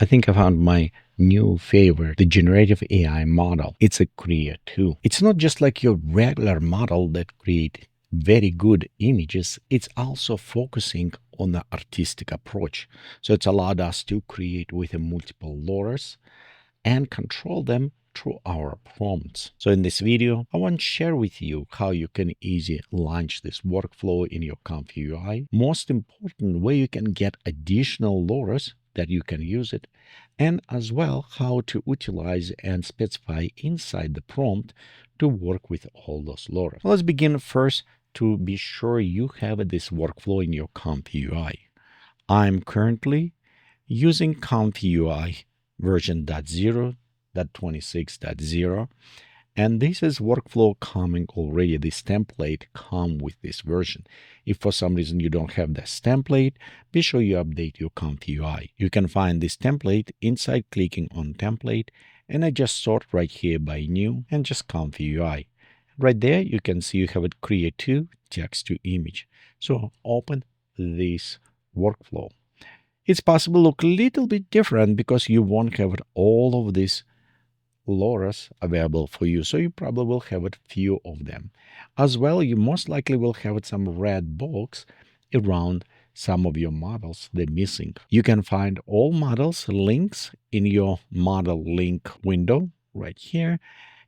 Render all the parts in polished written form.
I think I found my new favorite, the generative AI model. It's a Krea2. It's not just like your regular model that create very good images. It's also focusing on the artistic approach. So it's allowed us to create with a multiple LoRAs and control them through our prompts. So in this video, I want to share with you how you can easily launch this workflow in your ComfyUI. Most important, where you can get additional LoRAs that you can use it, and as well how to utilize and specify inside the prompt to work with all those LoRAs. Let's begin first to be sure you have this workflow in your ComfyUI. I'm currently using ComfyUI version 0.26.0, and this is workflow coming already. This template come with this version. If for some reason you don't have this template, be sure you update your ComfyUI. You can find this template inside clicking on template, and I just sort right here by new and just ComfyUI. Right there you can see you have it Krea2 text to image. So open this workflow. It's possible look a little bit different because you won't have all of these LoRAs available for you. So you probably will have a few of them. As well, you most likely will have some red box around some of your models they're missing. You can find all models links in your model link window right here.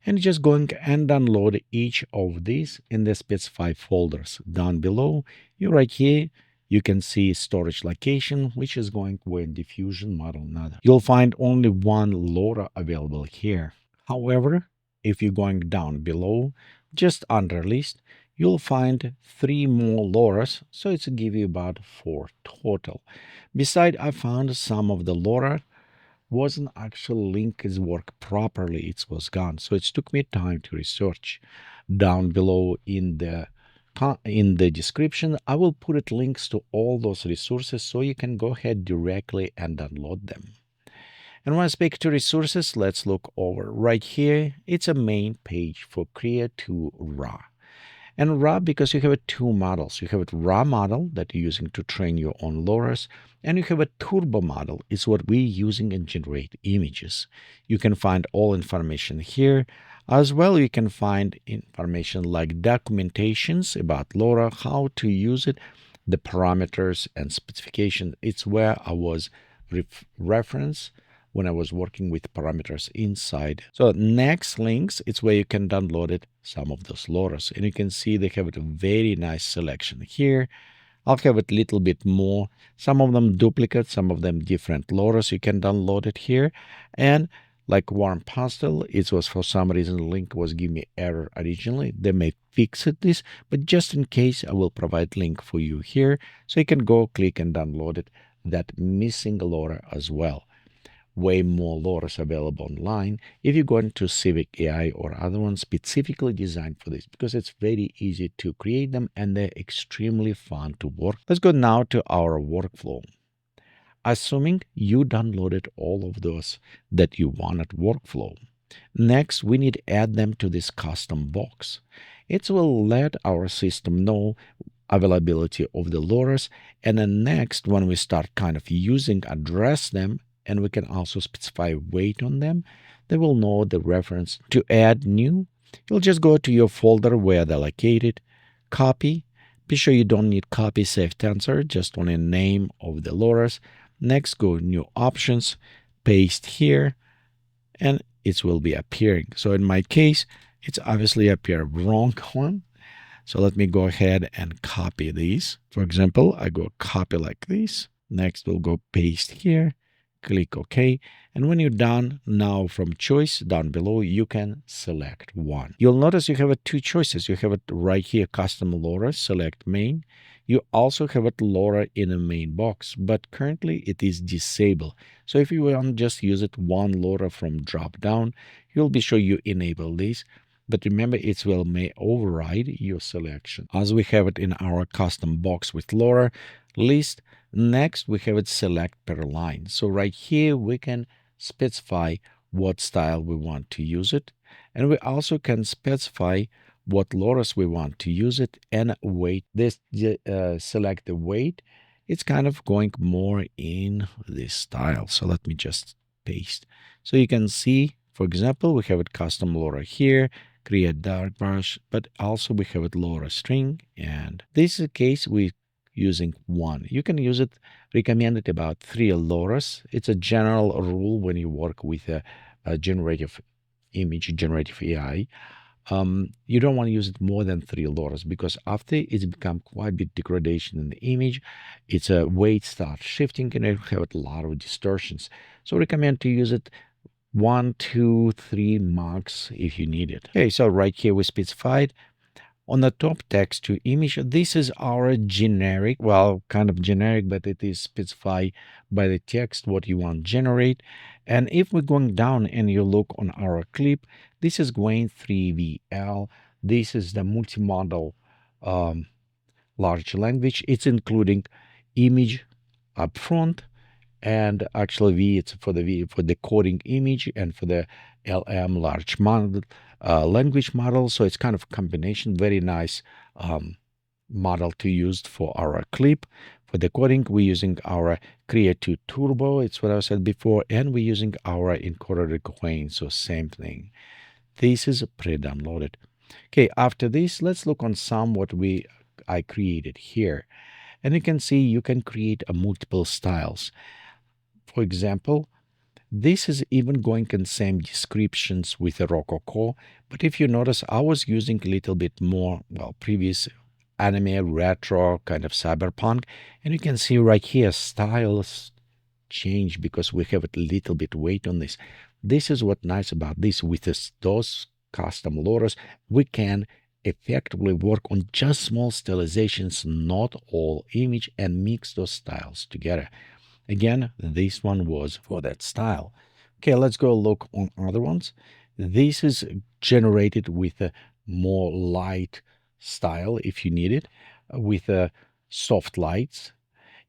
And just going and download each of these in the specified folders. Down below, you right here, you can see storage location, which is going with diffusion model node. You'll find only one LoRA available here. However, if you're going down below, just under list, you'll find 3 more LoRAs, so it's give you about 4 total. Besides, I found some of the LoRA wasn't actually linked his work properly. It was gone. So it took me time to research. Down below in the description, I will put it links to all those resources so you can go ahead directly and download them. And when I speak to resources, let's look over right here. It's a main page for Krea2 RAW. And RAW, because you have 2 models. You have a RAW model that you're using to train your own LoRAs, and you have a turbo model. It's what we're using and generate images. You can find all information here. As well, you can find information like documentations about LoRA, how to use it, the parameters and specification. It's where I was reference when I was working with parameters inside. So next links, it's where you can download it, some of those LoRAs. And you can see they have a very nice selection here. I'll have it a little bit more. Some of them duplicate, some of them different LoRAs. You can download it here. And like warm pastel, it was for some reason the link was giving me error originally. They may fix it this, but just in case, I will provide link for you here. So you can go click and download it, that missing LoRA as well. Way more LoRAs available online if you go into Civitai or other ones specifically designed for this, because it's very easy to create them and they're extremely fun to work. Let's go now to our workflow. Assuming you downloaded all of those that you wanted workflow. Next, we need to add them to this custom box. It will let our system know availability of the LoRAs, and then next, when we start kind of using, address them, and we can also specify weight on them, they will know the reference. To add new, you'll just go to your folder where they're located, copy. Be sure you don't need copy save tensor, just only name of the LoRAs. Next, go new options, paste here, and it will be appearing. So in my case, it's obviously appear wrong one. So let me go ahead and copy these. For example, I go copy like this. Next, we'll go paste here. Click OK. And when you're done, now from choice down below, you can select one. You'll notice you have 2 choices. You have it right here, custom LoRA, select main. You also have it LoRA in a main box, but currently it is disabled. So if you want to just use it one LoRA from drop down, you'll be sure you enable this. But remember, it will may override your selection. As we have it in our custom box with LoRA list, next we have it select per line. So right here we can specify what style we want to use it, and we also can specify what LoRAs we want to use it and weight. This select the weight. it's kind of going more in this style. So let me just paste. So you can see, for example, we have it custom LoRA here, create dark brush, but also we have it LoRA string. And this is a case we using one. You can use it, recommended about 3 LoRAs. It's a general rule when you work with a generative image, generative AI. You don't want to use it more than 3 LoRAs because after it's become quite a bit degradation in the image, its weight starts shifting and it have a lot of distortions. So recommend to use it 1, 2, 3 max if you need it. Okay, so right here we specified on the top text to image. This is our generic, well, kind of generic, but it is specified by the text what you want to generate. And if we're going down and you look on our clip, this is going 3VL. This is the multimodal large language. It's including image up front, and actually V, it's for the decoding image, and for the LM large model language model. So it's kind of a combination, very nice model to use for our clip. For decoding, we're using our Krea2 Turbo, it's what I said before, and we're using our Encoder Queen, so same thing. This is pre-downloaded. Okay, after this, let's look on some what I created here. And you can see you can create multiple styles. For example, this is even going in same descriptions with a Rococo, but if you notice, I was using a little bit more, well, previous anime, retro, kind of cyberpunk, and you can see right here, styles change because we have a little bit weight on this. This is what nice about this. With those custom LoRAs, we can effectively work on just small stylizations, not all image, and mix those styles together. Again, this one was for that style. Okay, let's go look on other ones. This is generated with a more light style if you need it, with soft lights.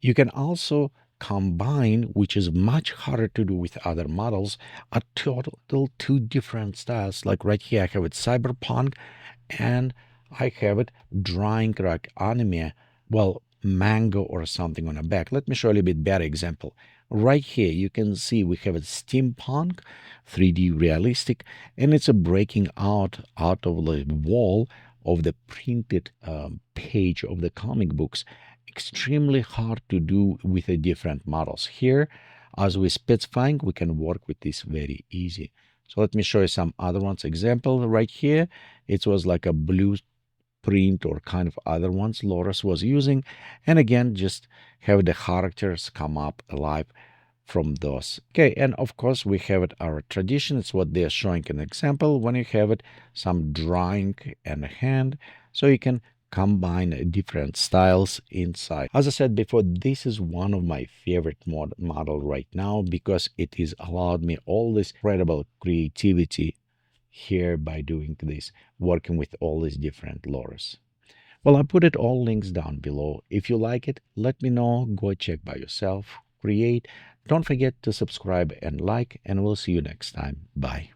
You can also combine, which is much harder to do with other models, a total 2 different styles. Like right here, I have it Cyberpunk, and I have it drawing like anime, well, Manga or something on the back. Let me show you a little bit better example. Right here, you can see we have a Steampunk, 3D realistic, and it's a breaking out of the wall of the printed page of the comic books. Extremely hard to do with the different models. Here, as we're specifying, we can work with this very easy. So let me show you some other ones. Example right here, it was like a blue print or kind of other ones LoRAs was using, and again just have the characters come up alive from those. Okay, and of course we have it our tradition. It's what they're showing an example when you have it some drawing and hand, so you can combine different styles inside. As I said before, this is one of my favorite model right now because it is allowed me all this incredible creativity here by doing this, working with all these different LoRAs. Well, I put it all links down below. If you like it, let me know. Go check by yourself, create. Don't forget to subscribe and like, and we'll see you next time. Bye.